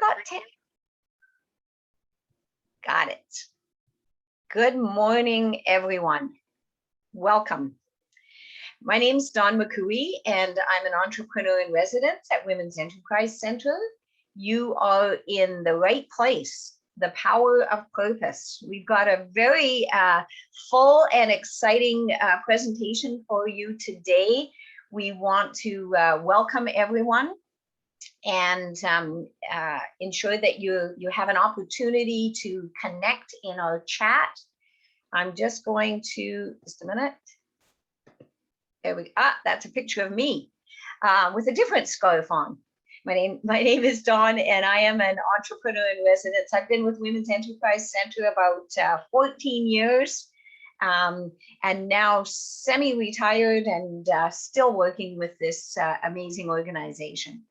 got 10. Got it. Good morning, everyone. Welcome. My name is Dawn McCooey, and I'm an entrepreneur in residence at Women's Enterprise Center. You are in the right place, the power of purpose. We've got a very full and exciting presentation for you today. We want to welcome everyone and ensure that you have an opportunity to connect in our chat. I'm just going to, just a minute. There we go. That's a picture of me with a different scarf on. My name is Dawn, and I am an entrepreneur in residence. I've been with Women's Enterprise Center about 14 years, and now semi-retired and still working with this amazing organization.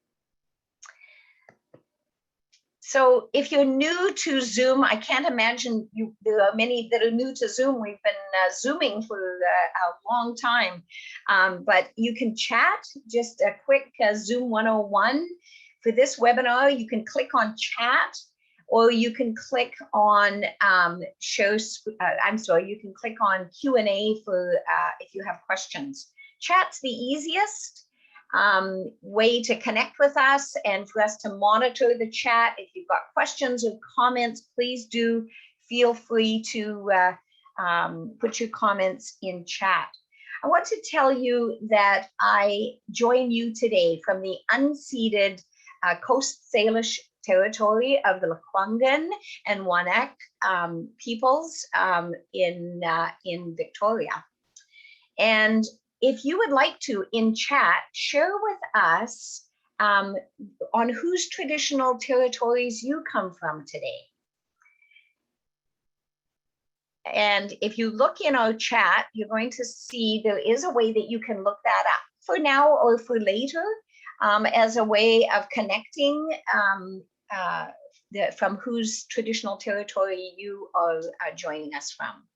So if you're new to Zoom, I can't imagine there are many that are new to Zoom. We've been Zooming for a long time, but you can chat, just a quick Zoom 101. For this webinar, you can click on chat, or you can click on you can click on Q&A for if you have questions. Chat's the easiest way to connect with us and for us to monitor the chat. If you've got questions or comments, please do feel free to put your comments in chat. I want to tell you that I join you today from the unceded Coast Salish territory of the Lekwungen and Wanak peoples in Victoria. And if you would like to, in chat, share with us on whose traditional territories you come from today. And if you look in our chat, you're going to see there is a way that you can look that up for now or for later as a way of connecting from whose traditional territory you are joining us from.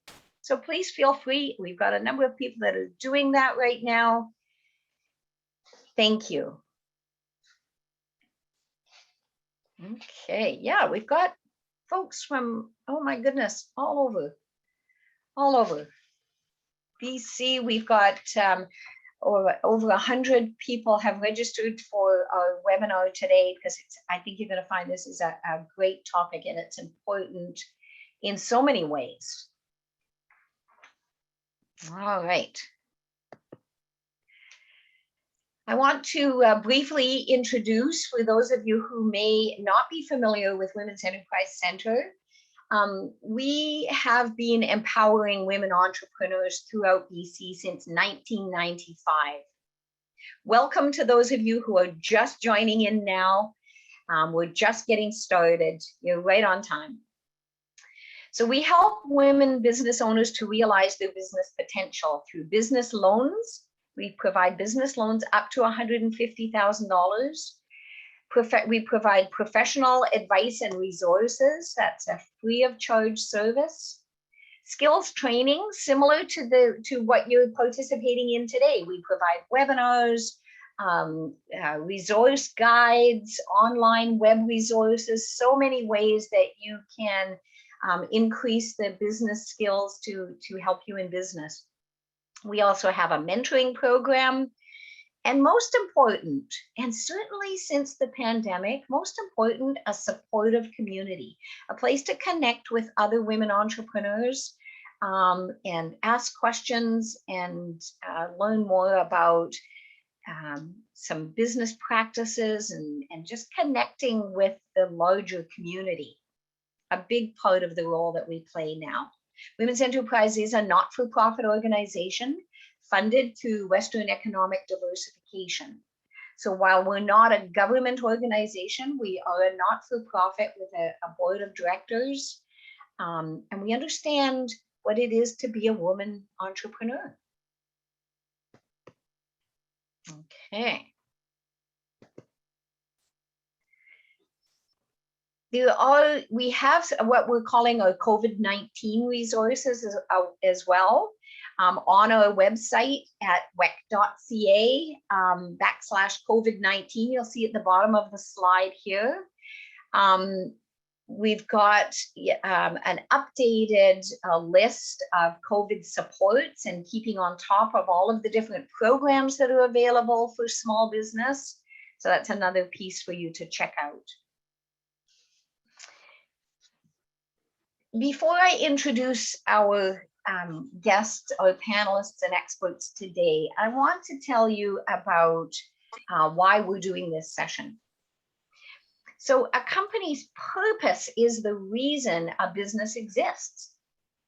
So please feel free. We've got a number of people that are doing that right now. Thank you. Okay, yeah, we've got folks from, oh my goodness, all over. BC, we've got over 100 people have registered for our webinar today because I think you're going to find this is a great topic, and it's important in so many ways. All right. I want to briefly introduce, for those of you who may not be familiar with Women's Enterprise Center, we have been empowering women entrepreneurs throughout BC since 1995. Welcome to those of you who are just joining in now. We're just getting started. You're right on time. So we help women business owners to realize their business potential through business loans. We provide business loans up to $150,000. We provide professional advice and resources. That's a free of charge service. Skills training, similar to what you're participating in today. We provide webinars, resource guides, online web resources, so many ways that you can increase the business skills to help you in business. We also have a mentoring program, and most important, and certainly since the pandemic, most important, a supportive community, a place to connect with other women entrepreneurs and ask questions and learn more about some business practices and just connecting with the larger community. A big part of the role that we play now. Women's Enterprise is a not-for-profit organization funded through Western economic diversification. So while we're not a government organization, we are a not-for-profit with a board of directors, and we understand what it is to be a woman entrepreneur. Okay. We have what we're calling our COVID-19 resources as well on our website at wec.ca /COVID-19. You'll see at the bottom of the slide here. We've got an updated list of COVID supports and keeping on top of all of the different programs that are available for small business. So that's another piece for you to check out. Before I introduce our guests, our panelists and experts today, I want to tell you about why we're doing this session. So a company's purpose is the reason a business exists.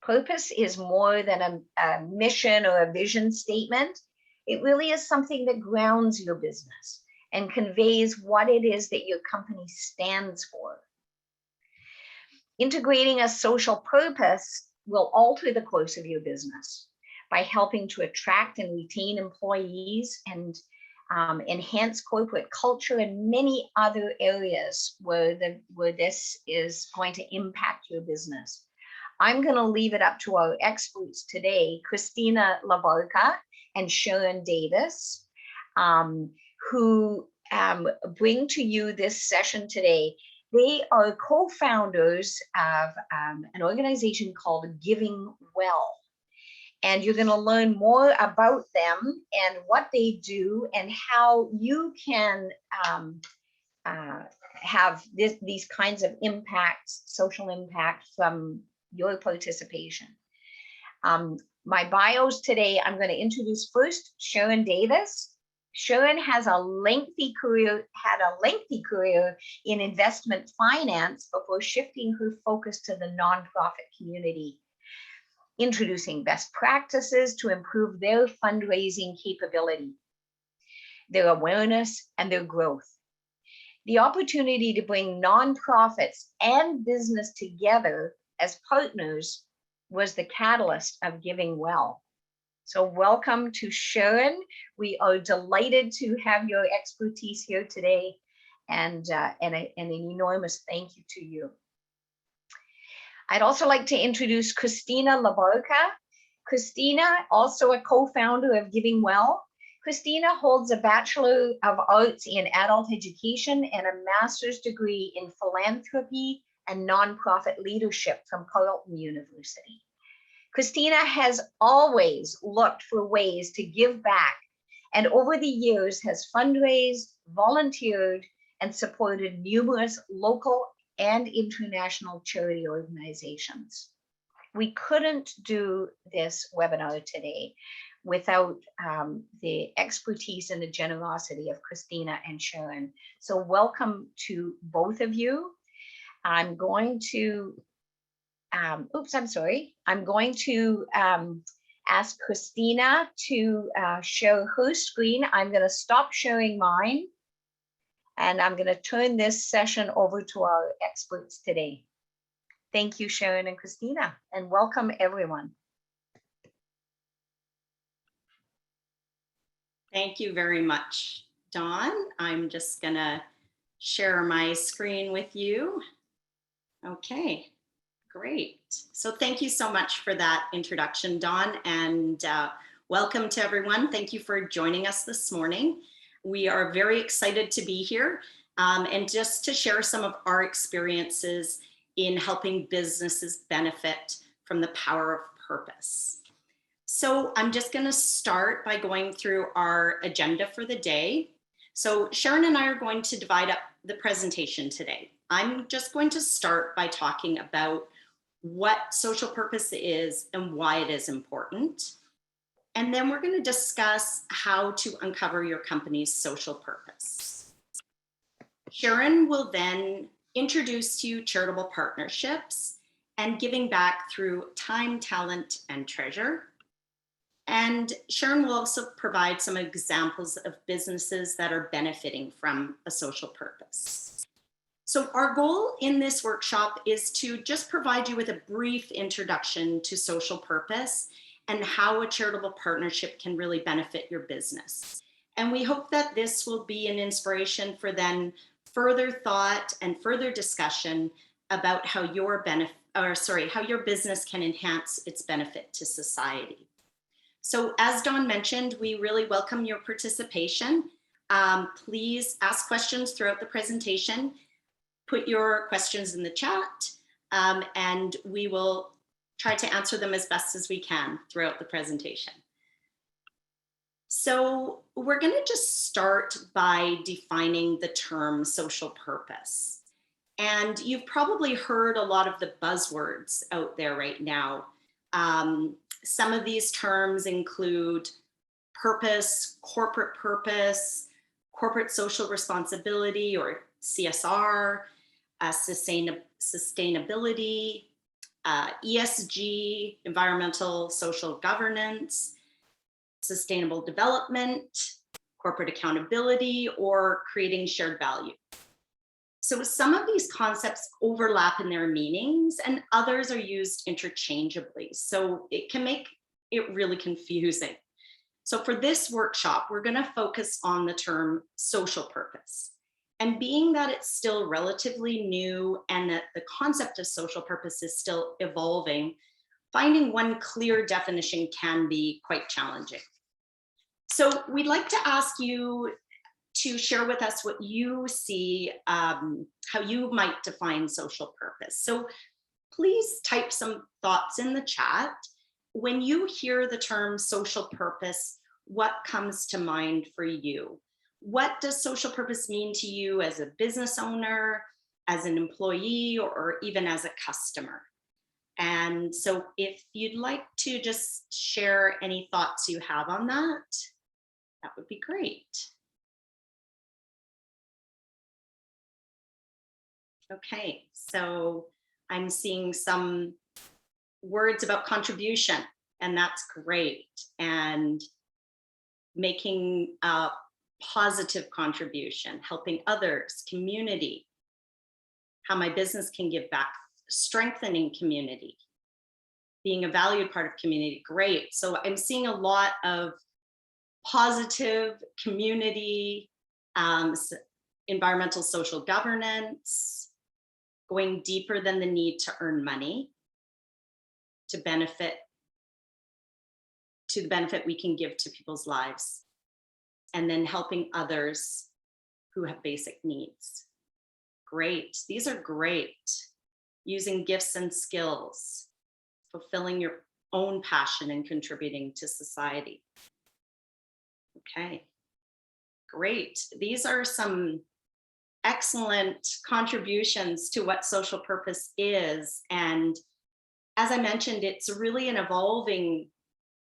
Purpose is more than a mission or a vision statement. It really is something that grounds your business and conveys what it is that your company stands for. Integrating a social purpose will alter the course of your business by helping to attract and retain employees and enhance corporate culture and many other areas where this is going to impact your business. I'm going to leave it up to our experts today, Christina Labarca and Sharon Davis, who bring to you this session today. They are co-founders of an organization called Giving Well. And you're going to learn more about them and what they do and how you can have these kinds of impacts, social impact from your participation. My bios today, I'm going to introduce first Sharon Davis. Sharon has had a lengthy career in investment finance before shifting her focus to the nonprofit community, introducing best practices to improve their fundraising capability, their awareness, and their growth. The opportunity to bring nonprofits and business together as partners was the catalyst of Giving Well. So welcome to Sharon. We are delighted to have your expertise here today, and an enormous thank you to you. I'd also like to introduce Christina Labarca. Christina, also a co-founder of Giving Well. Christina holds a Bachelor of Arts in Adult Education and a master's degree in Philanthropy and Nonprofit Leadership from Carleton University. Christina has always looked for ways to give back, and over the years has fundraised, volunteered, and supported numerous local and international charity organizations. We couldn't do this webinar today without the expertise and the generosity of Christina and Sharon. So welcome to both of you. I'm going to, I'm going to ask Christina to share her screen. I'm going to stop sharing mine, and I'm going to turn this session over to our experts today. Thank you, Sharon and Christina, and welcome everyone. Thank you very much, Dawn. I'm just going to share my screen with you. Okay, great. So thank you so much for that introduction, Dawn, and welcome to everyone. Thank you for joining us this morning. We are very excited to be here and just to share some of our experiences in helping businesses benefit from the power of purpose. So I'm just going to start by going through our agenda for the day. So Sharon and I are going to divide up the presentation today. I'm just going to start by talking about what social purpose is and why it is important. And then we're going to discuss how to uncover your company's social purpose. Sharon will then introduce to you Charitable Partnerships and giving back through time, talent, and treasure. And Sharon will also provide some examples of businesses that are benefiting from a social purpose. So our goal in this workshop is to just provide you with a brief introduction to social purpose and how a charitable partnership can really benefit your business. And we hope that this will be an inspiration for then further thought and further discussion about how your business can enhance its benefit to society. So as Dawn mentioned, we really welcome your participation. Please ask questions throughout the presentation. put your questions in the chat, and we will try to answer them as best as we can throughout the presentation. So we're going to just start by defining the term social purpose. And you've probably heard a lot of the buzzwords out there right now. Some of these terms include purpose, corporate social responsibility or CSR, sustainability, ESG, environmental social governance, sustainable development, corporate accountability, or creating shared value. So some of these concepts overlap in their meanings and others are used interchangeably. So it can make it really confusing. So for this workshop, we're going to focus on the term social purpose. And being that it's still relatively new and that the concept of social purpose is still evolving, finding one clear definition can be quite challenging. So we'd like to ask you to share with us what you see, how you might define social purpose. So please type some thoughts in the chat. When you hear the term social purpose, what comes to mind for you? What does social purpose mean to you as a business owner, as an employee, or even as a customer? And so if you'd like to just share any thoughts you have on that, that would be great. Okay, so I'm seeing some words about contribution, and that's great. And making a positive contribution, helping others, community, how my business can give back, strengthening community, being a valued part of community, great. So I'm seeing a lot of positive community, environmental social governance, going deeper than the need to earn money, to the benefit we can give to people's lives, and then helping others who have basic needs. Great, these are great. Using gifts and skills, fulfilling your own passion and contributing to society. Okay, great. These are some excellent contributions to what social purpose is. And as I mentioned, it's really an evolving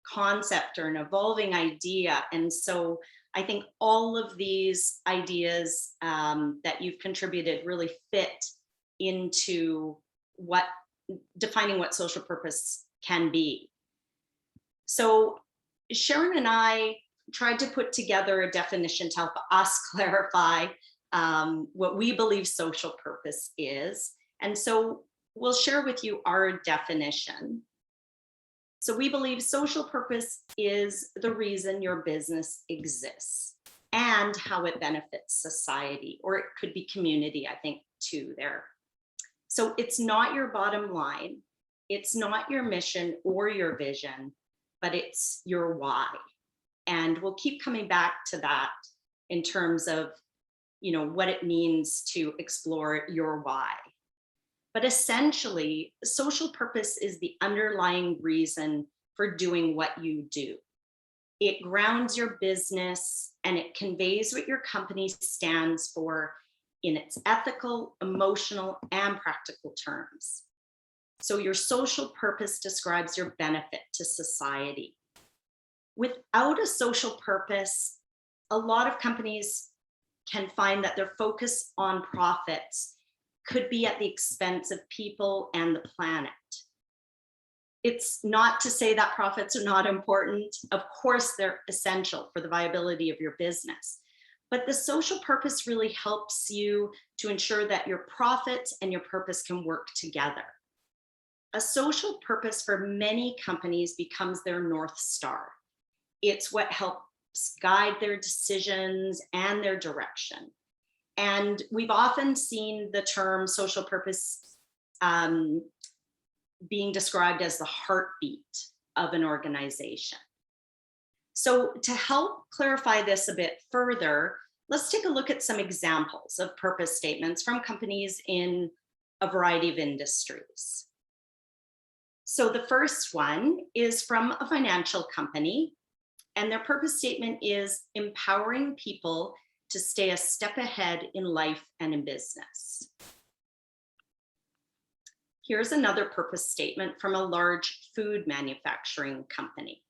concept or an evolving idea. And so I think all of these ideas that you've contributed really fit into defining what social purpose can be. So Sharon and I tried to put together a definition to help us clarify what we believe social purpose is. And so we'll share with you our definition. So we believe social purpose is the reason your business exists and how it benefits society, or it could be community, I think, too, there. So it's not your bottom line, it's not your mission or your vision, but it's your why. And we'll keep coming back to that in terms of, what it means to explore your why. But essentially, social purpose is the underlying reason for doing what you do. It grounds your business and it conveys what your company stands for in its ethical, emotional, and practical terms. So your social purpose describes your benefit to society. Without a social purpose, a lot of companies can find that their focus on profits could be at the expense of people and the planet. It's not to say that profits are not important. Of course, they're essential for the viability of your business. But the social purpose really helps you to ensure that your profits and your purpose can work together. A social purpose for many companies becomes their North Star. It's what helps guide their decisions and their direction. And we've often seen the term social purpose being described as the heartbeat of an organization. So to help clarify this a bit further, let's take a look at some examples of purpose statements from companies in a variety of industries. So the first one is from a financial company, and their purpose statement is empowering people to stay a step ahead in life and in business. Here's another purpose statement from a large food manufacturing company: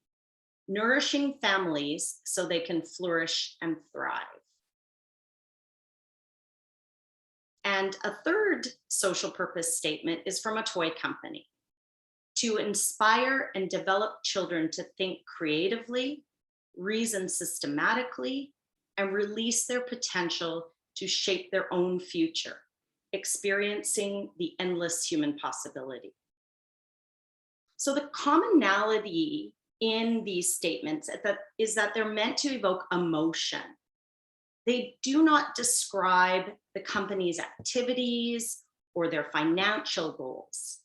nourishing families so they can flourish and thrive. And a third social purpose statement is from a toy company: to inspire and develop children to think creatively, reason systematically, and release their potential to shape their own future, experiencing the endless human possibility. So the commonality in these statements is that they're meant to evoke emotion. They do not describe the company's activities or their financial goals,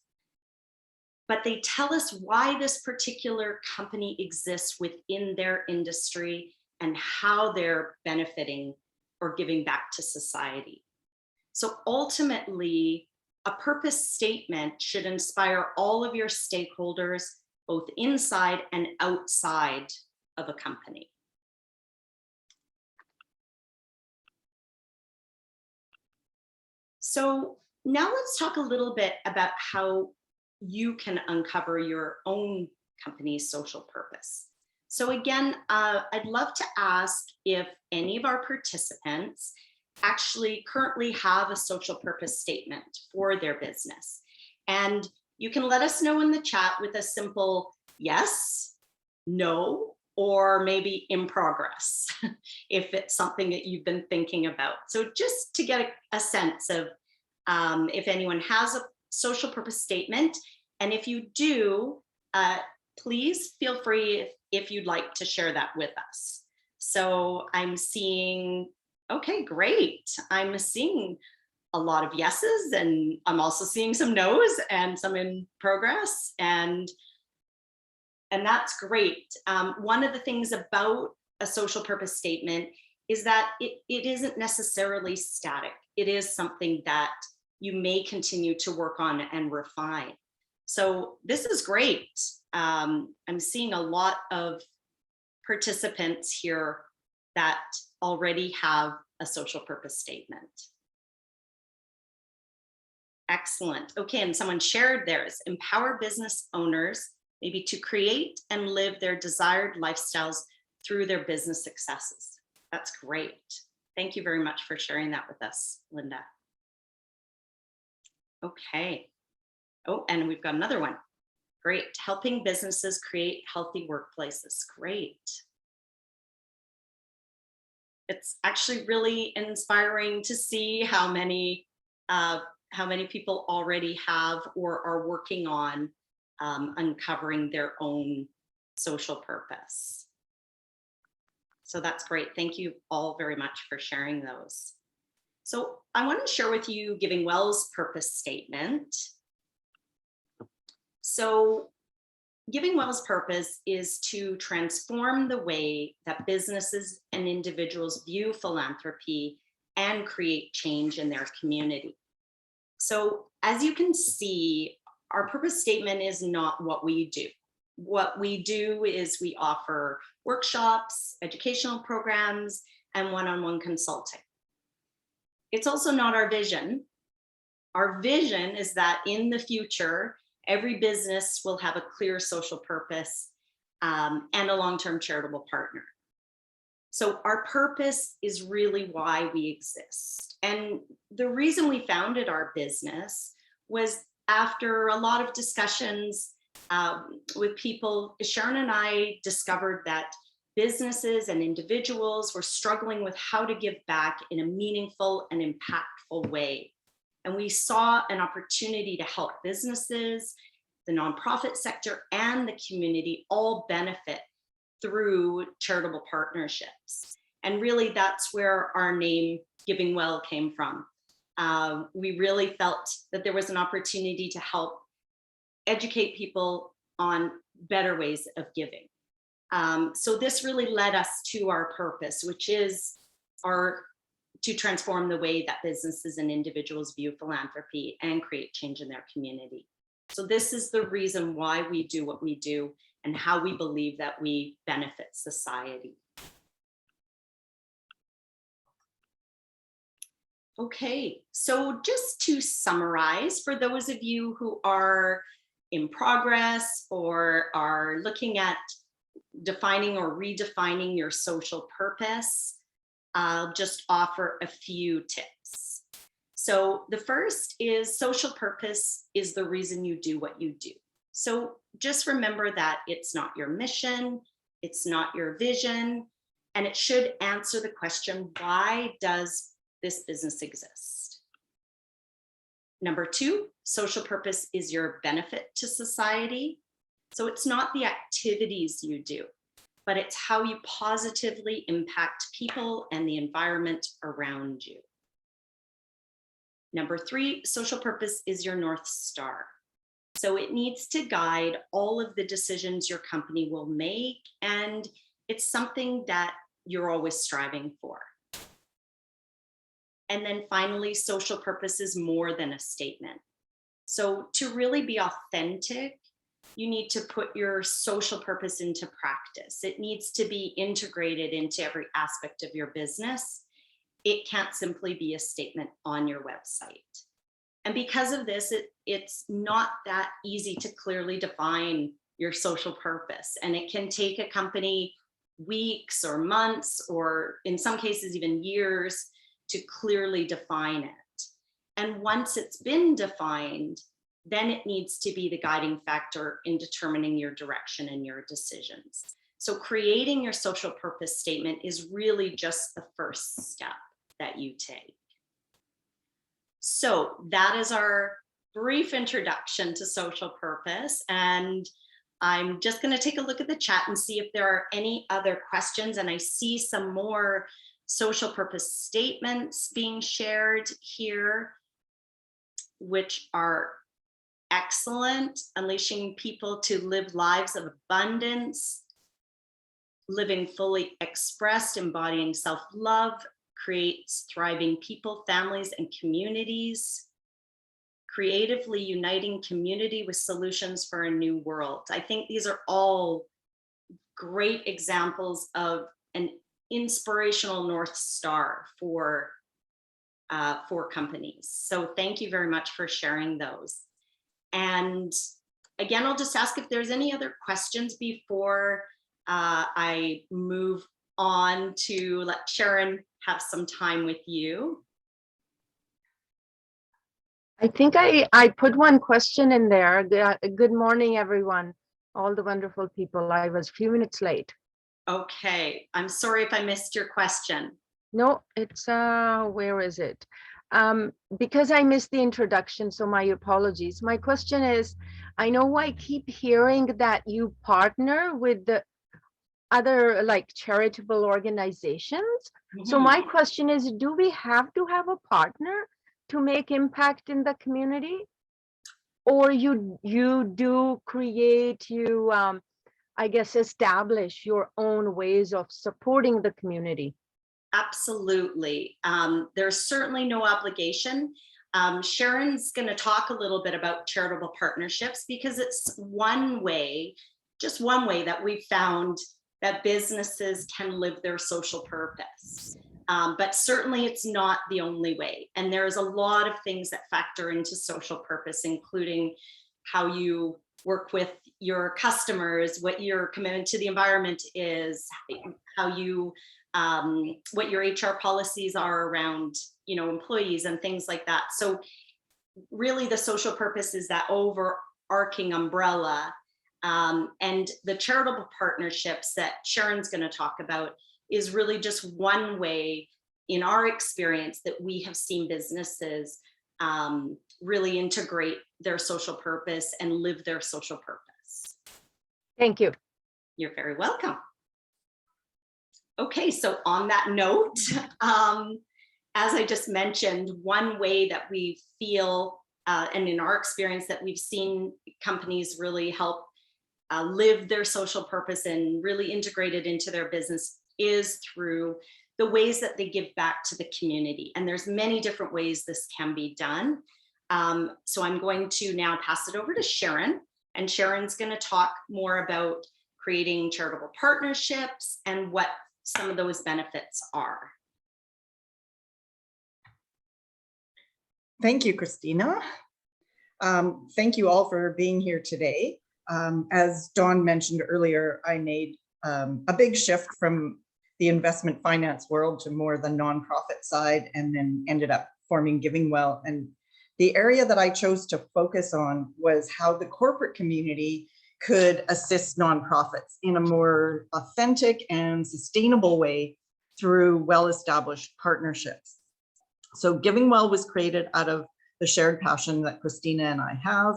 but they tell us why this particular company exists within their industry and how they're benefiting or giving back to society. So ultimately, a purpose statement should inspire all of your stakeholders, both inside and outside of a company. So now let's talk a little bit about how you can uncover your own company's social purpose. So again, I'd love to ask if any of our participants actually currently have a social purpose statement for their business. And you can let us know in the chat with a simple yes, no, or maybe in progress, if it's something that you've been thinking about. So just to get a sense of if anyone has a social purpose statement, and if you do, please feel free if you'd like to share that with us. So I'm seeing, okay, great. I'm seeing a lot of yeses, and I'm also seeing some no's and some in progress, and that's great. One of the things about a social purpose statement is that it isn't necessarily static. It is something that you may continue to work on and refine. So this is great. I'm seeing a lot of participants here that already have a social purpose statement. Excellent. Okay, and someone shared theirs: empower business owners maybe to create and live their desired lifestyles through their business successes. That's great. Thank you very much for sharing that with us, Linda. Okay. Oh, and we've got another one. Great. Helping businesses create healthy workplaces. Great. It's actually really inspiring to see how many people already have or are working on uncovering their own social purpose. So that's great. Thank you all very much for sharing those. So I want to share with you Giving Well's purpose statement. So Giving Well's purpose is to transform the way that businesses and individuals view philanthropy and create change in their community. So as you can see, our purpose statement is not what we do. What we do is we offer workshops, educational programs, and one-on-one consulting. It's also not our vision. Our vision is that in the future, every business will have a clear social purpose and a long-term charitable partner. So our purpose is really why we exist. And the reason we founded our business was after a lot of discussions with people. Sharon and I discovered that businesses and individuals were struggling with how to give back in a meaningful and impactful way. And we saw an opportunity to help businesses, the nonprofit sector, and the community all benefit through charitable partnerships. And really, that's where our name Giving Well came from. We really felt that there was an opportunity to help educate people on better ways of giving. So this really led us to our purpose, which is are to transform the way that businesses and individuals view philanthropy and create change in their community. So this is the reason why we do what we do and how we believe that we benefit society. Okay, so just to summarize, for those of you who are in progress or are looking at defining or redefining your social purpose, I'll just offer a few tips. So the first is social purpose is the reason you do what you do. So just remember that it's not your mission, it's not your vision, and it should answer the question, why does this business exist? Number two, social purpose is your benefit to society. So it's not the activities you do, but it's how you positively impact people and the environment around you. Number three, social purpose is your North Star. So it needs to guide all of the decisions your company will make, and it's something that you're always striving for. And then finally, social purpose is more than a statement. So to really be authentic, you need to put your social purpose into practice. It needs to be integrated into every aspect of your business. It can't simply be a statement on your website. And because of this, it's not that easy to clearly define your social purpose. And it can take a company weeks or months, or in some cases even years, to clearly define it. And once it's been defined, then it needs to be the guiding factor in determining your direction and your decisions. So creating your social purpose statement is really just the first step that you take. So that is our brief introduction to social purpose. And I'm just going to take a look at the chat and see if there are any other questions. And I see some more social purpose statements being shared here, which are excellent. Unleashing people to live lives of abundance, living fully expressed, embodying self-love, creates thriving people, families, and communities, creatively uniting community with solutions for a new world. I think these are all great examples of an inspirational North Star for companies. So thank you very much for sharing those. And again, I'll just ask if there's any other questions before I move on to let Sharon have some time with you. I think I put one question in there. Good morning, everyone, all the wonderful people. I was a few minutes late. Okay, I'm sorry if I missed your question. No, it's where is it? Because I missed the introduction, so my apologies. My question is, I know I keep hearing that you partner with the other like charitable organizations. So my question is, do we have to have a partner to make impact in the community? Or you do create, I guess, establish your own ways of supporting the community? Absolutely. There's certainly no obligation. Sharon's going to talk a little bit about charitable partnerships because it's one way, just one way that we've found that businesses can live their social purpose. But certainly it's not the only way. And there's a lot of things that factor into social purpose, including how you work with your customers, what your commitment to the environment is, how you what your HR policies are around, employees and things like that. So really the social purpose is that overarching umbrella. And the charitable partnerships that Sharon's going to talk about is really just one way in our experience that we have seen businesses really integrate their social purpose and live their social purpose. Thank you. You're very welcome. Okay, so on that note, as I just mentioned, one way that we feel, and in our experience that we've seen companies really help live their social purpose and really integrate it into their business is through the ways that they give back to the community. And there's many different ways this can be done. So I'm going to now pass it over to Sharon, and Sharon's going to talk more about creating charitable partnerships and what some of those benefits are. Thank you, Christina. Thank you all for being here today. As Dawn mentioned earlier, I made a big shift from the investment finance world to more the nonprofit side, and then ended up forming Giving Well. And the area that I chose to focus on was how the corporate community could assist nonprofits in a more authentic and sustainable way through well-established partnerships. So Giving Well was created out of the shared passion that Christina and I have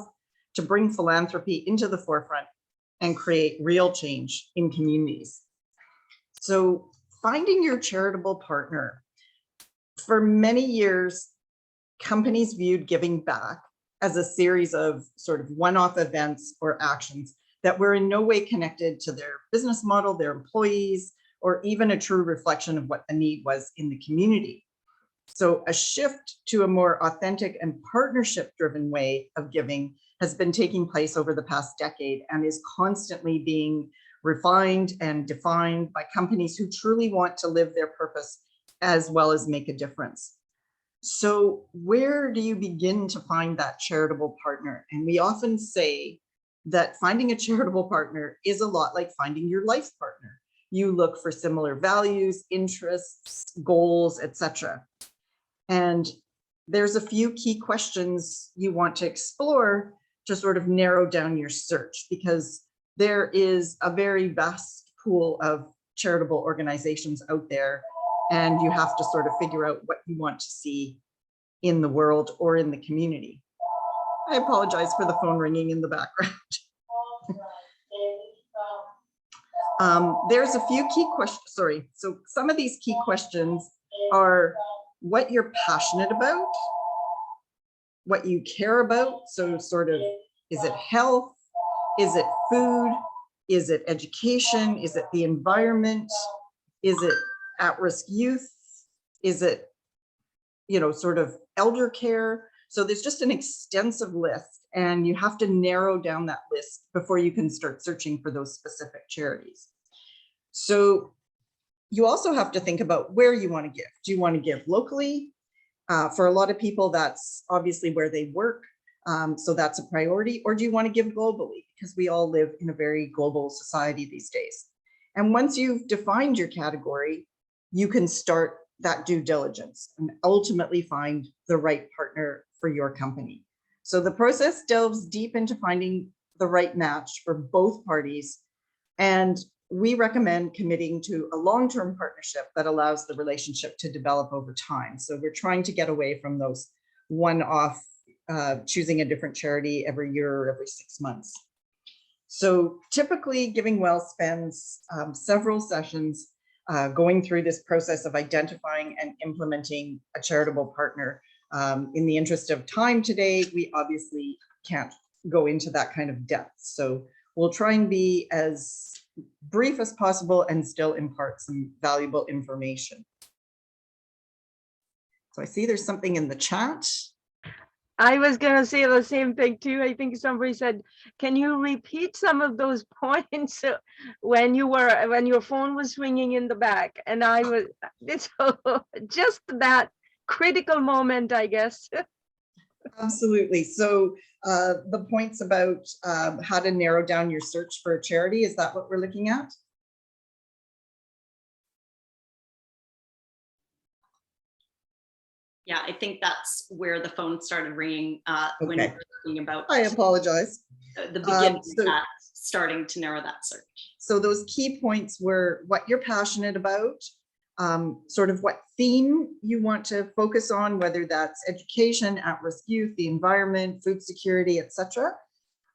to bring philanthropy into the forefront and create real change in communities. So finding your charitable partner. For many years, companies viewed giving back as a series of sort of one-off events or actions that were in no way connected to their business model, their employees, or even a true reflection of what the need was in the community. So a shift to a more authentic and partnership-driven way of giving has been taking place over the past decade and is constantly being refined and defined by companies who truly want to live their purpose as well as make a difference. So where do you begin to find that charitable partner? And we often say that finding a charitable partner is a lot like finding your life partner. You look for similar values, interests, goals, etc. And there's a few key questions you want to explore to sort of narrow down your search, because there is a very vast pool of charitable organizations out there, and you have to sort of figure out what you want to see in the world or in the community. I apologize for the phone ringing in the background. There's a few key questions, sorry. So some of these key questions are what you're passionate about, what you care about. So sort of, is it health? Is it food? Is it education? Is it the environment? Is it at-risk youth? Is it, you know, sort of elder care? So there's just an extensive list, and you have to narrow down that list before you can start searching for those specific charities. So you also have to think about where you want to give. Do you want to give locally? For a lot of people, that's obviously where they work. So that's a priority. Or do you want to give globally? Because we all live in a very global society these days. And once you've defined your category, you can start that due diligence and ultimately find the right partner for your company. So the process delves deep into finding the right match for both parties. And we recommend committing to a long-term partnership that allows the relationship to develop over time. So we're trying to get away from those one-off, choosing a different charity every year or every 6 months. So typically Giving Well spends several sessions going through this process of identifying and implementing a charitable partner. In the interest of time today, we obviously can't go into that kind of depth. So we'll try and be as brief as possible and still impart some valuable information. So I see there's something in the chat. I was going to say the same thing too. I think somebody said, can you repeat some of those points when your phone was ringing in the back? And I was, it's just that critical moment, I guess. Absolutely. So the points about how to narrow down your search for a charity, is that what we're looking at? Yeah, I think that's where the phone started ringing when you were talking about. I apologize. The beginning of that, starting to narrow that search. So those key points were what you're passionate about, sort of what theme you want to focus on, whether that's education, at-risk youth, the environment, food security, etc.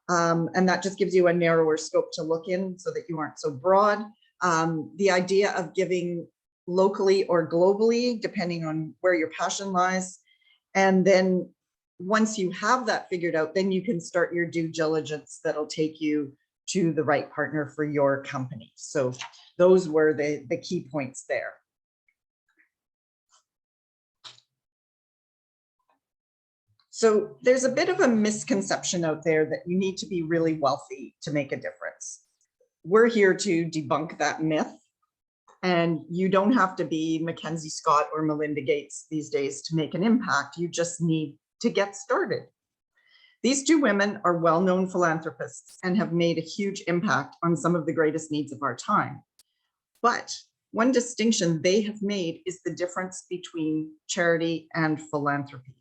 And that just gives you a narrower scope to look in so that you aren't so broad. The idea of giving locally or globally, depending on where your passion lies. And then once you have that figured out, then you can start your due diligence that'll take you to the right partner for your company. So those were the key points there. So there's a bit of a misconception out there that you need to be really wealthy to make a difference. We're here to debunk that myth. And you don't have to be Mackenzie Scott or Melinda Gates these days to make an impact. You just need to get started. These two women are well-known philanthropists and have made a huge impact on some of the greatest needs of our time. But one distinction they have made is the difference between charity and philanthropy.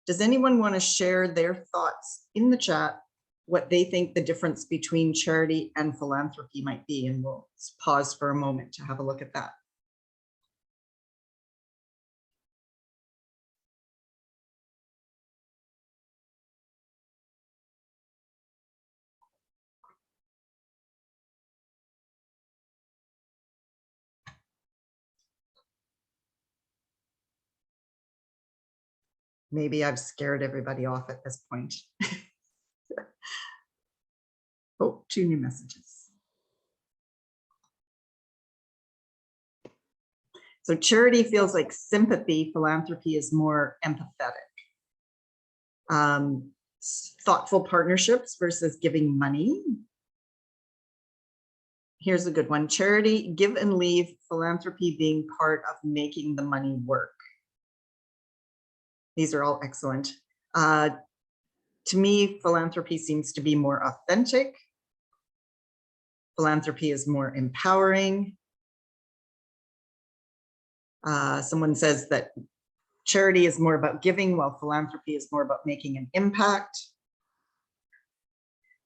Does anyone want to share their thoughts in the chat, what they think the difference between charity and philanthropy might be? And we'll pause for a moment to have a look at that. Maybe I've scared everybody off at this point. Oh, 2 new messages. So charity feels like sympathy. Philanthropy is more empathetic. Thoughtful partnerships versus giving money. Here's a good one. Charity, give and leave. Philanthropy being part of making the money work. These are all excellent. To me, philanthropy seems to be more authentic. Philanthropy is more empowering. Someone says that charity is more about giving, while philanthropy is more about making an impact.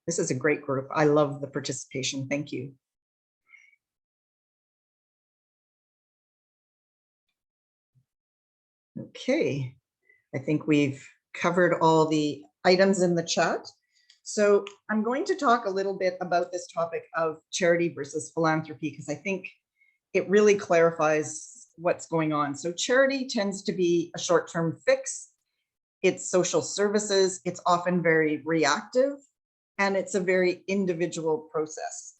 This is a great group. I love the participation. Thank you. Okay, I think we've covered all the items in the chat. So I'm going to talk a little bit about this topic of charity versus philanthropy, because I think it really clarifies what's going on. So charity tends to be a short-term fix. It's social services. It's often very reactive, and it's a very individual process.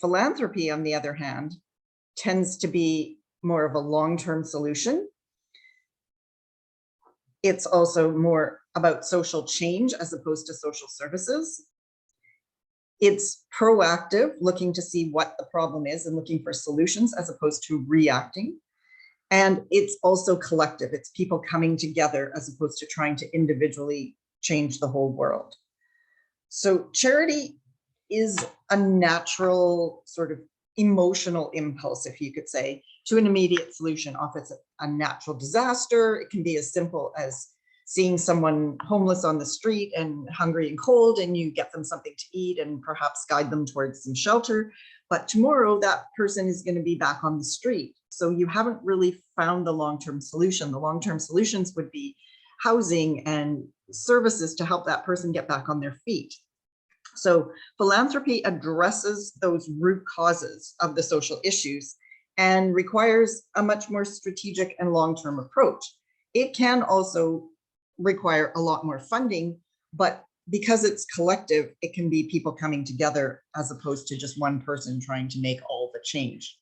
Philanthropy, on the other hand, tends to be more of a long-term solution. It's also more about social change as opposed to social services. It's proactive, looking to see what the problem is and looking for solutions as opposed to reacting. And it's also collective. It's people coming together as opposed to trying to individually change the whole world. So charity is a natural sort of emotional impulse, if you could say, to an immediate solution. Often it's a natural disaster. It can be as simple as seeing someone homeless on the street and hungry and cold, and you get them something to eat and perhaps guide them towards some shelter. But tomorrow that person is going to be back on the street. So you haven't really found the long-term solution. The long-term solutions would be housing and services to help that person get back on their feet. So philanthropy addresses those root causes of the social issues and requires a much more strategic and long-term approach. It can also require a lot more funding, but because it's collective, it can be people coming together as opposed to just one person trying to make all the change.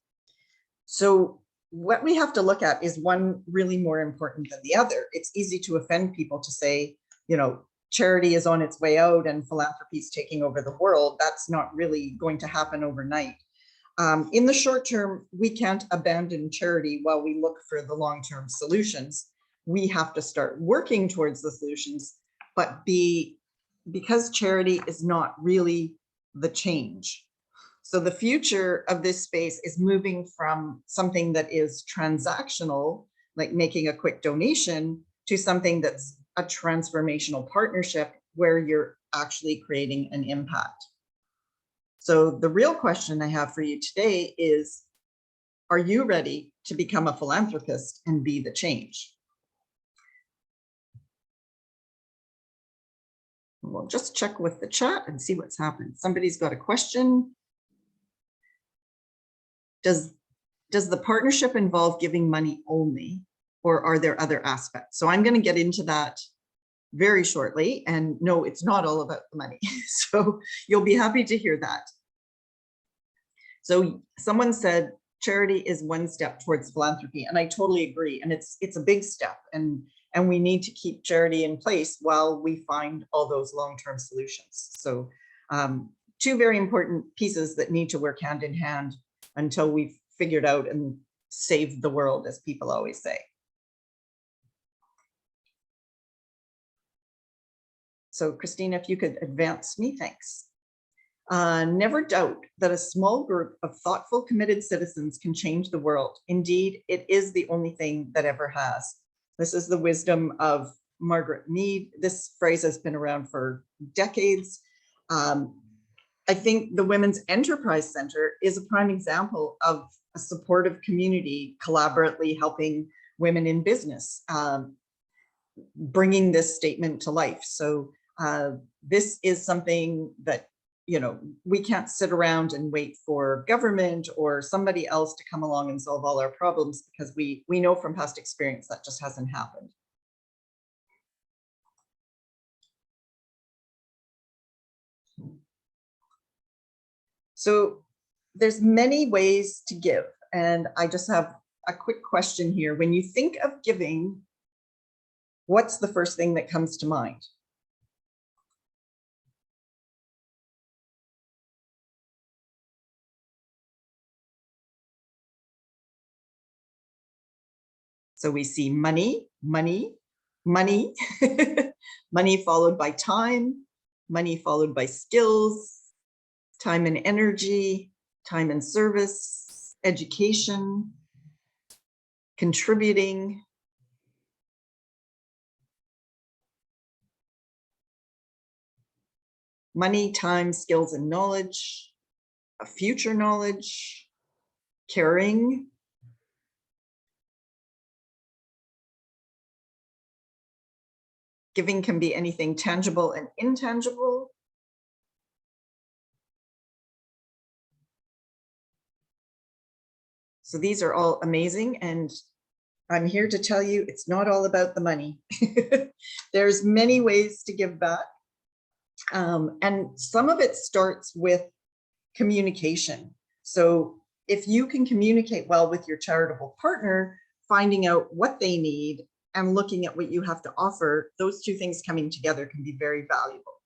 So what we have to look at is one really more important than the other. It's easy to offend people to say, you know, charity is on its way out and philanthropy is taking over the world. That's not really going to happen overnight. In the short term, we can't abandon charity while we look for the long-term solutions. We have to start working towards the solutions, but because charity is not really the change. So the future of this space is moving from something that is transactional, like making a quick donation, to something that's a transformational partnership where you're actually creating an impact. So the real question I have for you today is, are you ready to become a philanthropist and be the change? We'll just check with the chat and see what's happened. Somebody's got a question. Does the partnership involve giving money only, or are there other aspects? So I'm going to get into that very shortly. And no, it's not all about the money. So you'll be happy to hear that. So someone said charity is one step towards philanthropy, and I totally agree. And it's a big step. And And we need to keep charity in place while we find all those long-term solutions. So two very important pieces that need to work hand in hand until we've figured out and saved the world, as people always say. So Christina, if you could advance me, thanks. Never doubt that a small group of thoughtful, committed citizens can change the world. Indeed, it is the only thing that ever has. This is the wisdom of Margaret Mead. This phrase has been around for decades. I think the Women's Enterprise Center is a prime example of a supportive community collaboratively helping women in business, bringing this statement to life. So this is something that, you know, we can't sit around and wait for government or somebody else to come along and solve all our problems, because we know from past experience that just hasn't happened. So there's many ways to give, and I just have a quick question here. When you think of giving, what's the first thing that comes to mind? So we see money, money, money, money followed by time, money followed by skills, time and energy, time and service, education, contributing, money, time, skills, and knowledge, future knowledge, caring, giving can be anything tangible and intangible. So these are all amazing, and I'm here to tell you it's not all about the money. There's many ways to give back. And some of it starts with communication. So if you can communicate well with your charitable partner, finding out what they need and looking at what you have to offer, those two things coming together can be very valuable.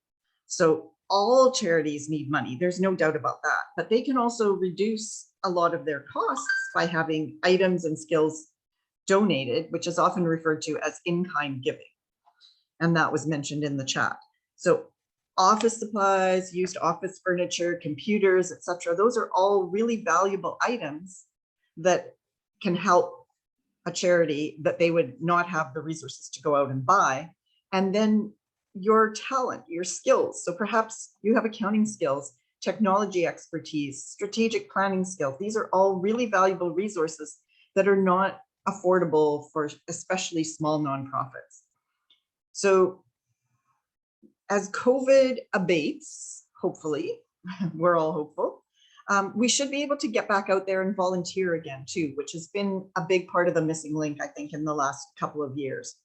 So all charities need money, there's no doubt about that, but they can also reduce a lot of their costs by having items and skills donated, which is often referred to as in-kind giving. And that was mentioned in the chat. So office supplies, used office furniture, computers, etc. Those are all really valuable items that can help a charity that they would not have the resources to go out and buy. And then your talent, your skills. So perhaps you have accounting skills, technology expertise, strategic planning skills. These are all really valuable resources that are not affordable for especially small nonprofits. So as COVID abates, hopefully, we're all hopeful, we should be able to get back out there and volunteer again too, which has been a big part of the missing link, I think, in the last couple of years.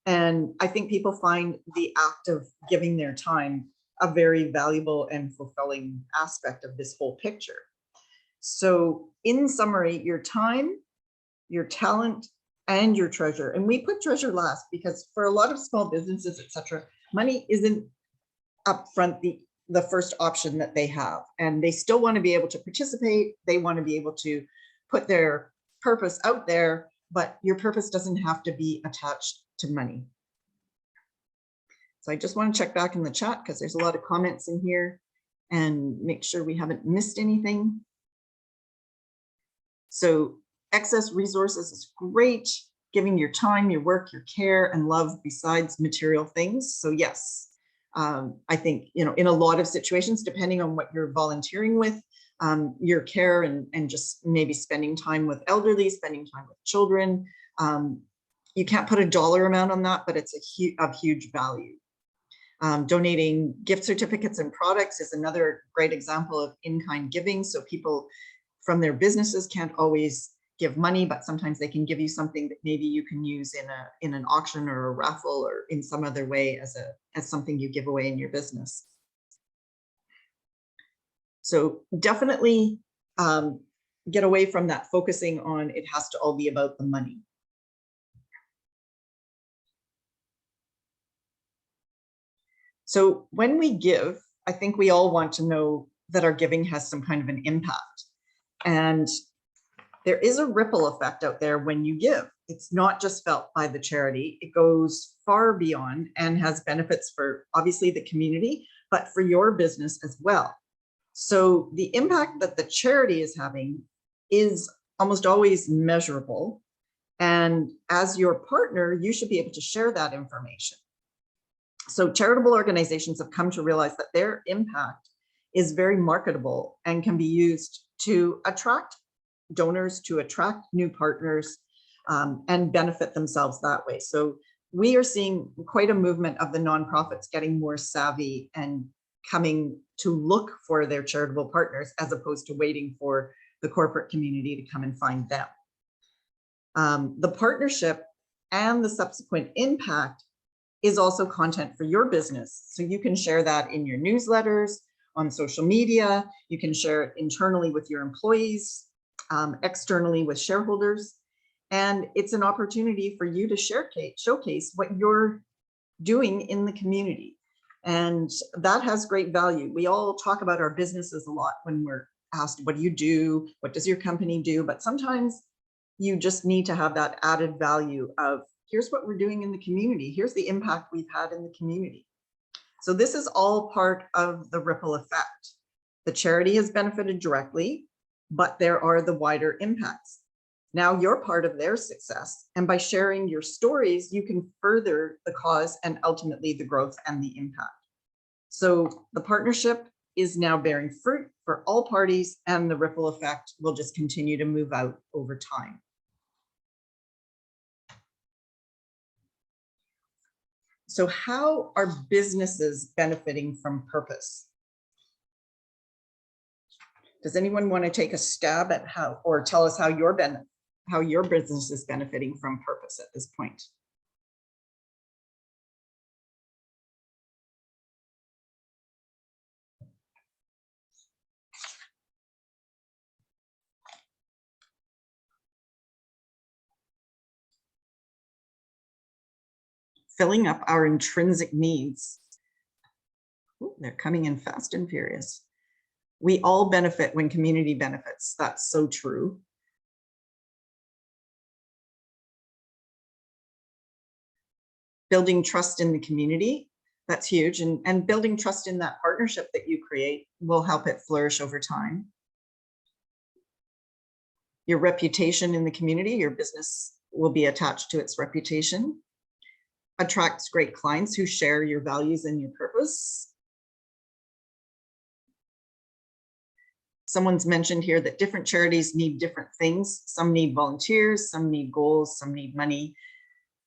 And I think people find the act of giving their time a very valuable and fulfilling aspect of this whole picture. So in summary, your time, your talent, and your treasure. And we put treasure last because for a lot of small businesses, etc., money isn't upfront the first option that they have. And they still want to be able to participate. They want to be able to put their purpose out there, but your purpose doesn't have to be attached to money. So I just want to check back in the chat because there's a lot of comments in here and make sure we haven't missed anything. So excess resources is great, giving your time, your work, your care and love besides material things. So yes, I think, you know, in a lot of situations, depending on what you're volunteering with, your care and just maybe spending time with elderly, spending time with children, you can't put a dollar amount on that, but it's of huge value. Donating gift certificates and products is another great example of in-kind giving. So people from their businesses can't always give money, but sometimes they can give you something that maybe you can use in an auction or a raffle or in some other way as something you give away in your business. So definitely get away from that focusing on it has to all be about the money. So when we give, I think we all want to know that our giving has some kind of an impact. And there is a ripple effect out there when you give. It's not just felt by the charity, it goes far beyond and has benefits for obviously the community, but for your business as well. So the impact that the charity is having is almost always measurable. And as your partner, you should be able to share that information. So charitable organizations have come to realize that their impact is very marketable and can be used to attract donors, to attract new partners, and benefit themselves that way. So we are seeing quite a movement of the nonprofits getting more savvy and coming to look for their charitable partners as opposed to waiting for the corporate community to come and find them. The partnership and the subsequent impact is also content for your business. So you can share that in your newsletters, on social media, you can share it internally with your employees, externally with shareholders. And it's an opportunity for you to showcase what you're doing in the community. And that has great value. We all talk about our businesses a lot when we're asked, what do you do? What does your company do? But sometimes you just need to have that added value of, here's what we're doing in the community. Here's the impact we've had in the community. So this is all part of the ripple effect. The charity has benefited directly, but there are the wider impacts. Now you're part of their success. And by sharing your stories, you can further the cause and ultimately the growth and the impact. So the partnership is now bearing fruit for all parties, and the ripple effect will just continue to move out over time. So how are businesses benefiting from purpose? Does anyone want to take a stab at how, or tell us how your business is benefiting from purpose at this point? Filling up our intrinsic needs. Ooh, they're coming in fast and furious. We all benefit when community benefits. That's so true. Building trust in the community, that's huge. And building trust in that partnership that you create will help it flourish over time. Your reputation in the community, your business will be attached to its reputation. Attracts great clients who share your values and your purpose. Someone's mentioned here that different charities need different things. Some need volunteers, some need goals, some need money.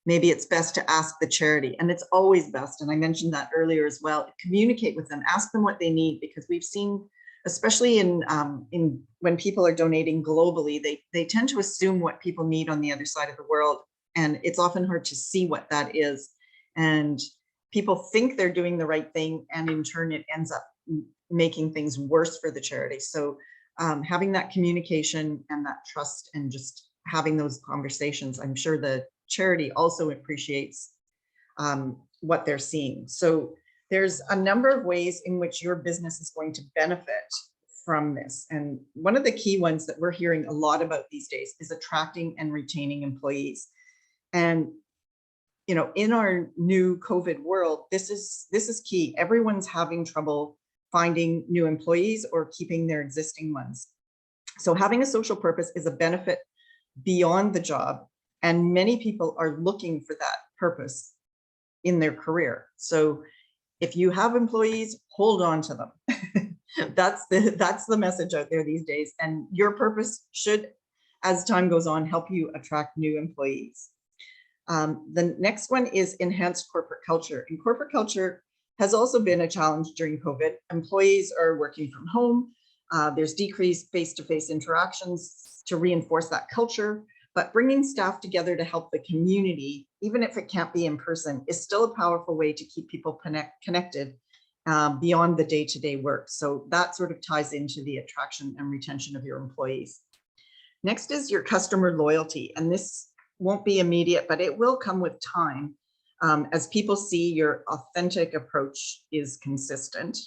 Maybe it's best to ask the charity, and it's always best, and I mentioned that earlier as well, communicate with them, ask them what they need, because we've seen, especially in when people are donating globally, they tend to assume what people need on the other side of the world. And it's often hard to see what that is. And people think they're doing the right thing, and in turn, it ends up making things worse for the charity. So having that communication and that trust and just having those conversations, I'm sure the charity also appreciates what they're seeing. So there's a number of ways in which your business is going to benefit from this. And one of the key ones that we're hearing a lot about these days is attracting and retaining employees. And you know, in our new COVID world, this is key. Everyone's having trouble finding new employees or keeping their existing ones. So having a social purpose is a benefit beyond the job, and many people are looking for that purpose in their career. So if you have employees, hold on to them. That's the message out there these days. And your purpose should, as time goes on, help you attract new employees. The next one is enhanced corporate culture. And corporate culture has also been a challenge during COVID. Employees are working from home. There's decreased face-to-face interactions to reinforce that culture, but bringing staff together to help the community, even if it can't be in person, is still a powerful way to keep people connected beyond the day-to-day work. So that sort of ties into the attraction and retention of your employees. Next is your customer loyalty. And this won't be immediate, but it will come with time. as people see your authentic approach is consistent.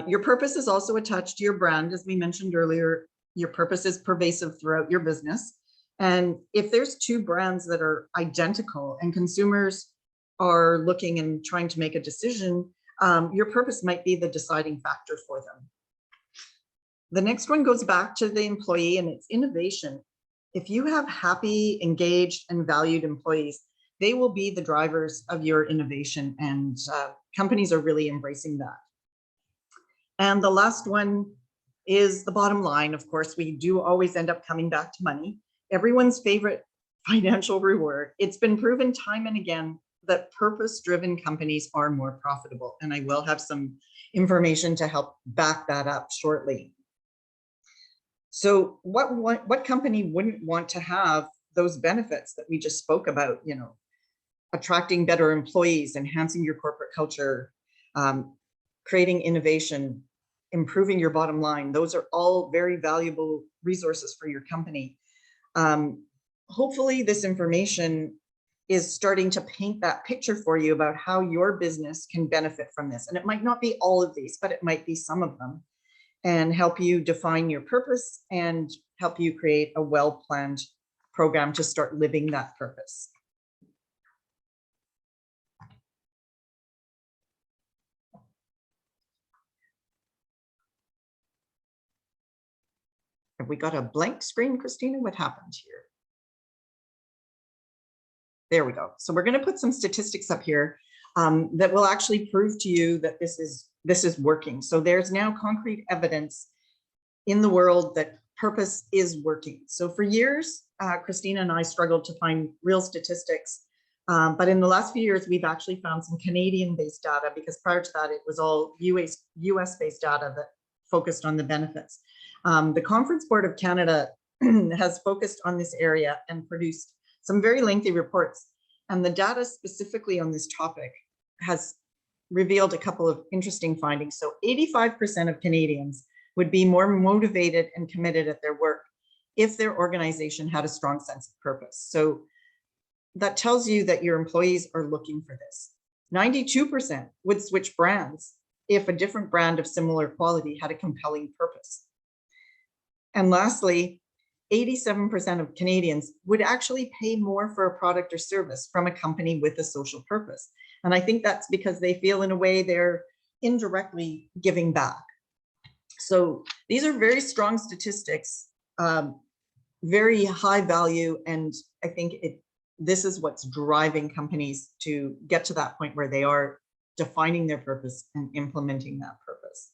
Your purpose is also attached to your brand. As we mentioned earlier, your purpose is pervasive throughout your business. And if there's two brands that are identical and consumers are looking and trying to make a decision, your purpose might be the deciding factor for them. The next one goes back to the employee, and it's innovation. If you have happy, engaged, and valued employees, they will be the drivers of your innovation, and companies are really embracing that. And the last one is the bottom line. Of course, we do always end up coming back to money. Everyone's favorite financial reward. It's been proven time and again that purpose-driven companies are more profitable. And I will have some information to help back that up shortly. So what company wouldn't want to have those benefits that we just spoke about, you know, attracting better employees, enhancing your corporate culture, creating innovation, improving your bottom line? Those are all very valuable resources for your company. Hopefully this information is starting to paint that picture for you about how your business can benefit from this. And it might not be all of these, but it might be some of them, and help you define your purpose and help you create a well-planned program to start living that purpose. Have we got a blank screen, Christina? What happened here? There we go. So we're going to put some statistics up here that will actually prove to you that this is working. So there's now concrete evidence in the world that purpose is working. So for years, Christina and I struggled to find real statistics, but in the last few years, we've actually found some Canadian-based data, because prior to that, it was all US-based data that focused on the benefits. The Conference Board of Canada has focused on this area and produced some very lengthy reports. And the data specifically on this topic has revealed a couple of interesting findings. So 85% of Canadians would be more motivated and committed at their work if their organization had a strong sense of purpose. So that tells you that your employees are looking for this. 92% would switch brands if a different brand of similar quality had a compelling purpose. And lastly, 87% of Canadians would actually pay more for a product or service from a company with a social purpose. And I think that's because they feel in a way they're indirectly giving back. So these are very strong statistics, very high value. And I think this is what's driving companies to get to that point where they are defining their purpose and implementing that purpose.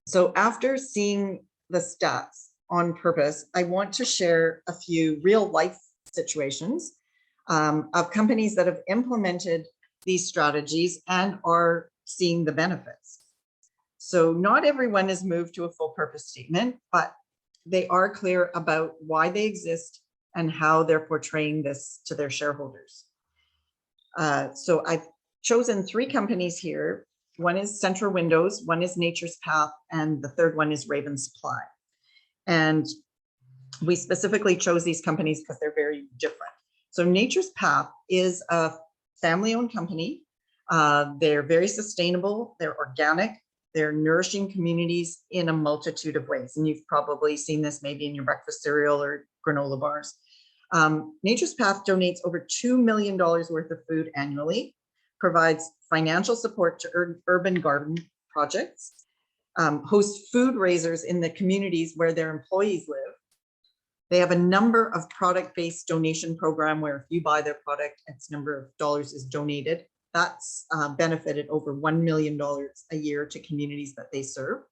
So after seeing the stats on purpose, I want to share a few real life situations of companies that have implemented these strategies and are seeing the benefits. So not everyone has moved to a full purpose statement, but they are clear about why they exist and how they're portraying this to their shareholders. So I've chosen 3 companies here. One is Central Windows, one is Nature's Path, and the third one is Raven Supply. And we specifically chose these companies because they're very different. So Nature's Path is a family-owned company. They're very sustainable, they're organic, they're nourishing communities in a multitude of ways. And you've probably seen this maybe in your breakfast cereal or granola bars. Nature's Path donates over $2 million worth of food annually, provides financial support to urban garden projects, hosts food raisers in the communities where their employees live. They have a number of product-based donation program where if you buy their product, X number of dollars is donated. That's benefited over $1 million a year to communities that they serve.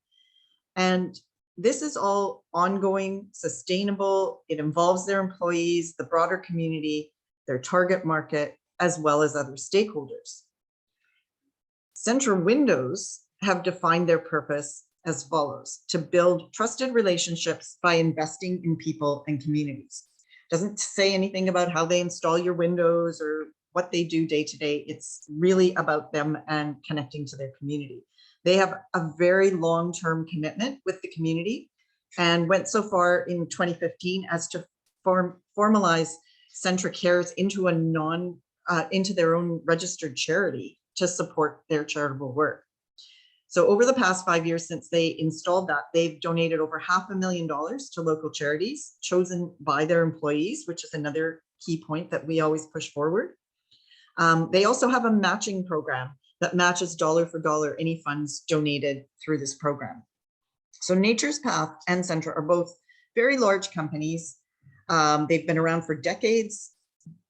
And this is all ongoing, sustainable. It involves their employees, the broader community, their target market, as well as other stakeholders. Central Windows have defined their purpose as follows: to build trusted relationships by investing in people and communities. Doesn't say anything about how they install your windows or what they do day to day. It's really about them and connecting to their community. They have a very long-term commitment with the community and went so far in 2015 as to formalize Centra Cares into into their own registered charity to support their charitable work. So over the past 5 years since they installed that, they've donated over $500,000 to local charities chosen by their employees, which is another key point that we always push forward. They also have a matching program that matches dollar for dollar any funds donated through this program. So Nature's Path and Centra are both very large companies. They've been around for decades,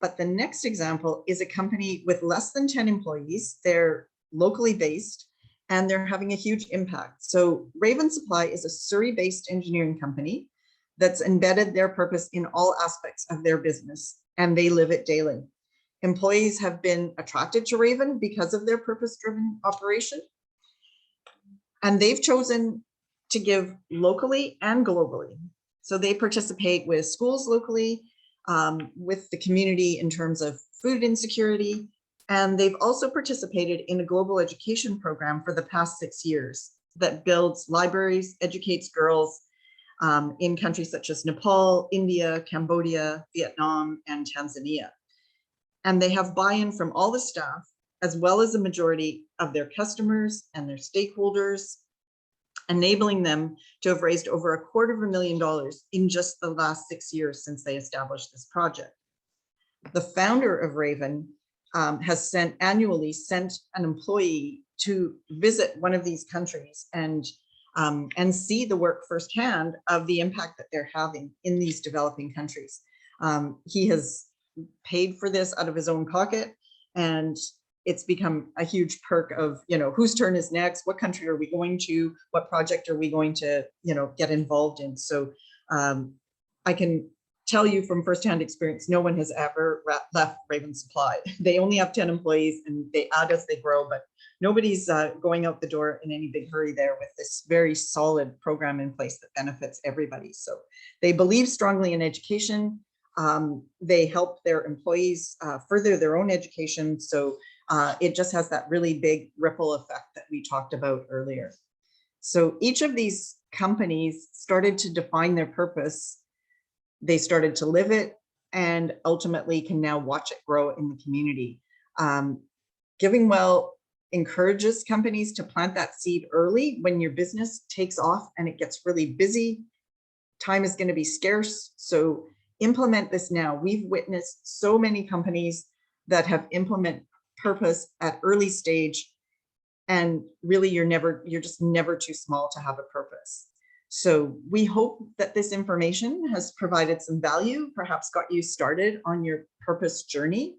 but the next example is a company with less than 10 employees. They're locally based and they're having a huge impact. So Raven Supply is a Surrey-based engineering company that's embedded their purpose in all aspects of their business, and they live it daily. Employees have been attracted to Raven because of their purpose-driven operation, and they've chosen to give locally and globally. So they participate with schools locally, with the community in terms of food insecurity, and they've also participated in a global education program for the past 6 years that builds libraries, educates girls in countries such as Nepal, India, Cambodia, Vietnam, and Tanzania. And they have buy-in from all the staff, as well as the majority of their customers and their stakeholders, enabling them to have raised over $250,000 in just the last 6 years since they established this project. The founder of Raven has annually sent an employee to visit one of these countries and see the work firsthand of the impact that they're having in these developing countries. He has paid for this out of his own pocket, and it's become a huge perk of, whose turn is next, what country are we going to, what project are we going to, get involved in. So I can tell you from firsthand experience, no one has ever left Raven Supply. They only have 10 employees and they add as they grow, but nobody's going out the door in any big hurry there with this very solid program in place that benefits everybody. So they believe strongly in education. They help their employees further their own education. So it just has that really big ripple effect that we talked about earlier. So each of these companies started to define their purpose. They started to live it, and ultimately can now watch it grow in the community. Giving Well encourages companies to plant that seed early. When your business takes off and it gets really busy, time is going to be scarce. So implement this now. We've witnessed so many companies that have implemented purpose at early stage, and really you're just never too small to have a purpose. So we hope that this information has provided some value, perhaps got you started on your purpose journey.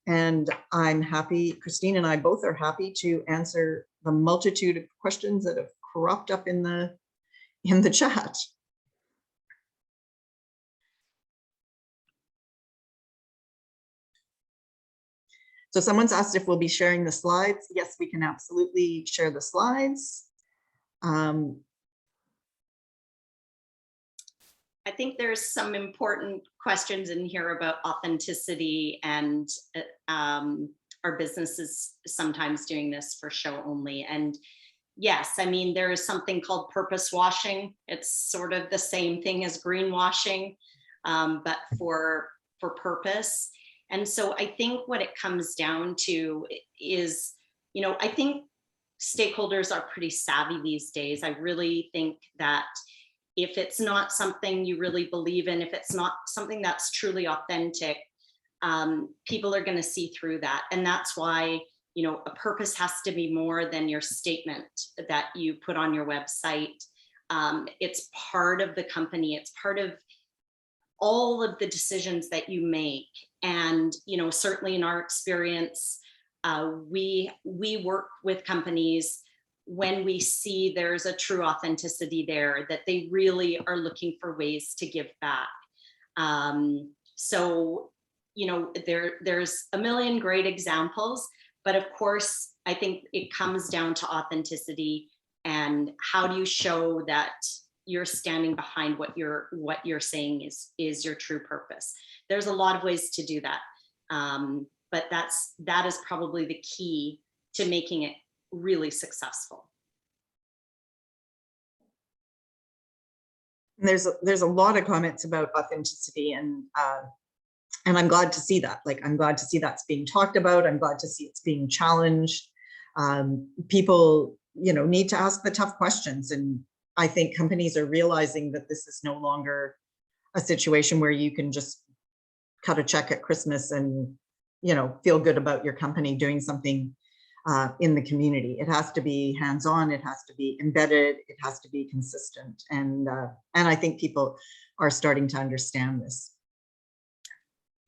And I'm happy, Christine and I both are happy to answer the multitude of questions that have cropped up in the chat. So someone's asked if we'll be sharing the slides. Yes, we can absolutely share the slides. I think there's some important questions in here about authenticity, and our businesses sometimes doing this for show only. And yes, I mean, there is something called purpose washing. It's sort of the same thing as greenwashing, but for purpose. And so I think what it comes down to is, I think stakeholders are pretty savvy these days. I really think that if it's not something you really believe in, if it's not something that's truly authentic, people are going to see through that. And that's why, a purpose has to be more than your statement that you put on your website. It's part of the company. It's part of all of the decisions that you make. And, certainly in our experience, we work with companies when we see there's a true authenticity there, that they really are looking for ways to give back. So, there's a million great examples, but of course, I think it comes down to authenticity and how do you show that you're standing behind what you're saying is your true purpose. There's a lot of ways to do that. But that is probably the key to making it really successful. There's a lot of comments about authenticity, and And I'm glad to see that. Like, I'm glad to see that's being talked about. I'm glad to see it's being challenged. People, need to ask the tough questions. And I think companies are realizing that this is no longer a situation where you can just cut a check at Christmas and, feel good about your company doing something in the community. It has to be hands-on. It has to be embedded. It has to be consistent. And I think people are starting to understand this.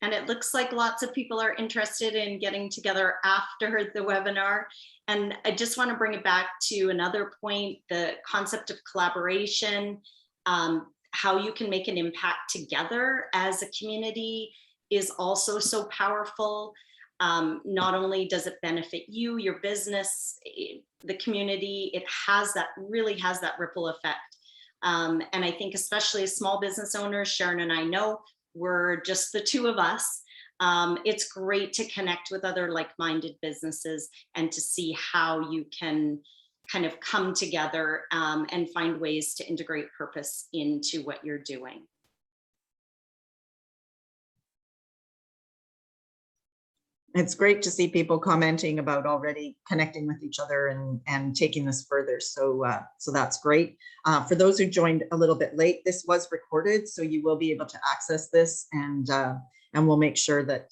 And it looks like lots of people are interested in getting together after the webinar. And I just want to bring it back to another point, the concept of collaboration, how you can make an impact together as a community is also so powerful. Not only does it benefit you, your business, the community, it really has that ripple effect. And I think especially as small business owners, Sharon and I know we're just the two of us. It's great to connect with other like-minded businesses and to see how you can kind of come together and find ways to integrate purpose into what you're doing. It's great to see people commenting about already connecting with each other and taking this further. So that's great. For those who joined a little bit late, this was recorded, so you will be able to access this, and we'll make sure that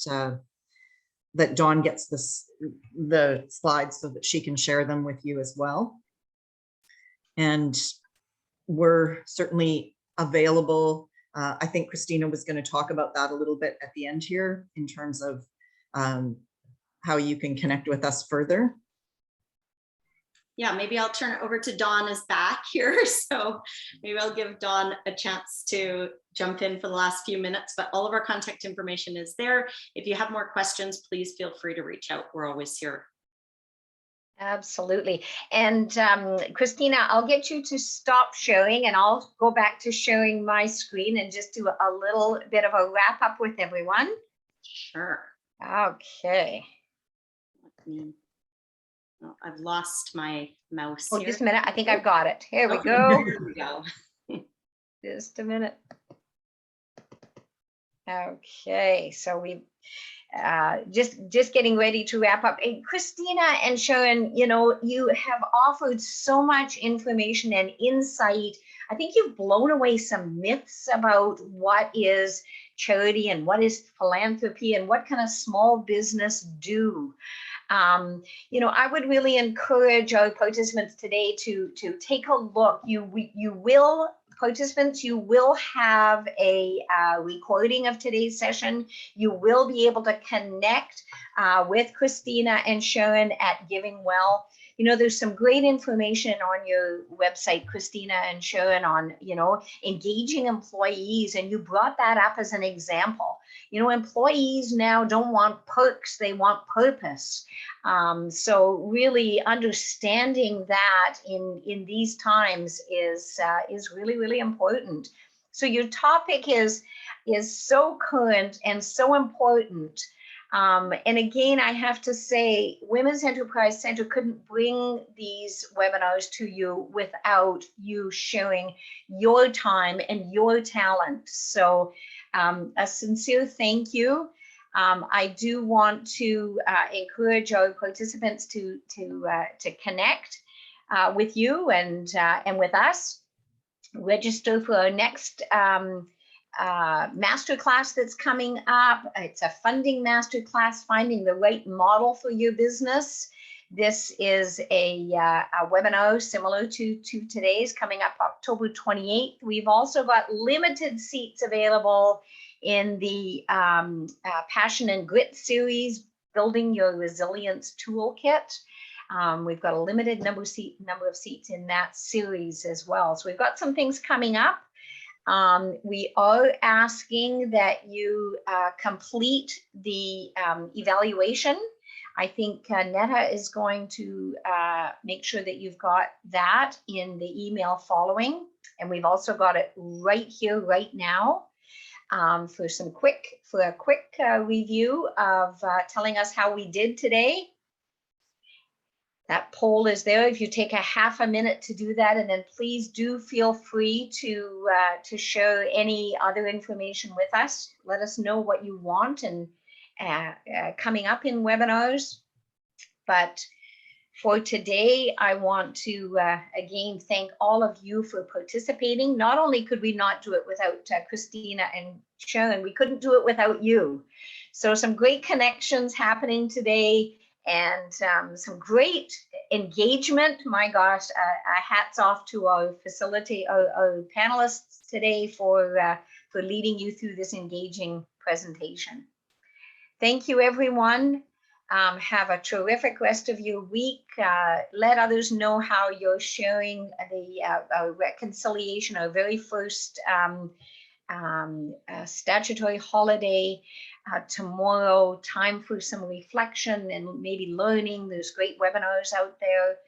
that Dawn gets the slides so that she can share them with you as well. And we're certainly available. I think Christina was going to talk about that a little bit at the end here in terms of how you can connect with us further. Yeah, maybe I'll turn it over to Dawn is back here. So maybe I'll give Dawn a chance to jump in for the last few minutes, but all of our contact information is there. If you have more questions, please feel free to reach out. We're always here. Absolutely. And Christina, I'll get you to stop sharing and I'll go back to sharing my screen and just do a little bit of a wrap up with everyone. Sure. Okay. Oh, I've lost my mouse. Oh, here. just a minute. I think I've got it. Here we go. Here we go. Just a minute. Okay, so we just getting ready to wrap up. And Christina and Sharon, you have offered so much information and insight. I think you've blown away some myths about what is charity and what is philanthropy and what can a small business do. I would really encourage our participants today to take a look. Participants, you will have a recording of today's session. You will be able to connect with Christina and Sharon at Giving Well. There's some great information on your website, Christina and Sharon, on, engaging employees. And you brought that up as an example. Employees now don't want perks, they want purpose. So really understanding that in these times is really, really important. So your topic is so current and so important. And again, I have to say, Women's Enterprise Center couldn't bring these webinars to you without you sharing your time and your talent. So a sincere thank you. I do want to encourage our participants to connect with you and with us. Register for our next masterclass that's coming up. It's a funding masterclass, finding the right model for your business. This is a webinar similar to today's, coming up October 28th. We've also got limited seats available in the Passion and Grit series, Building Your Resilience Toolkit. We've got a limited number of seats in that series as well. So we've got some things coming up. We are asking that you complete the evaluation. I think Netta is going to make sure that you've got that in the email following. And we've also got it right here, right now, for a quick review of telling us how we did today. That poll is there. If you take a half a minute to do that, and then please do feel free to share any other information with us. Let us know what you want and coming up in webinars. But for today, I want to again thank all of you for participating. Not only could we not do it without Christina and Sharon, we couldn't do it without you. So some great connections happening today, and some great engagement. My gosh, hats off to our our panelists today for leading you through this engaging presentation. Thank you, everyone. Have a terrific rest of your week. Let others know how you're sharing the reconciliation, our very first statutory holiday. Tomorrow, time for some reflection and maybe learning. There's great webinars out there.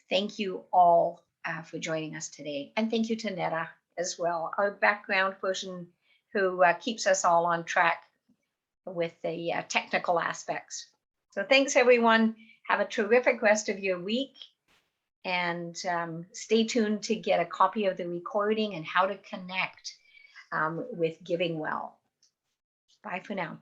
Thank you all for joining us today. And thank you to Netta as well, our background person who keeps us all on track with the technical aspects. So thanks, everyone. Have a terrific rest of your week. And stay tuned to get a copy of the recording and how to connect with Giving Well. Bye for now.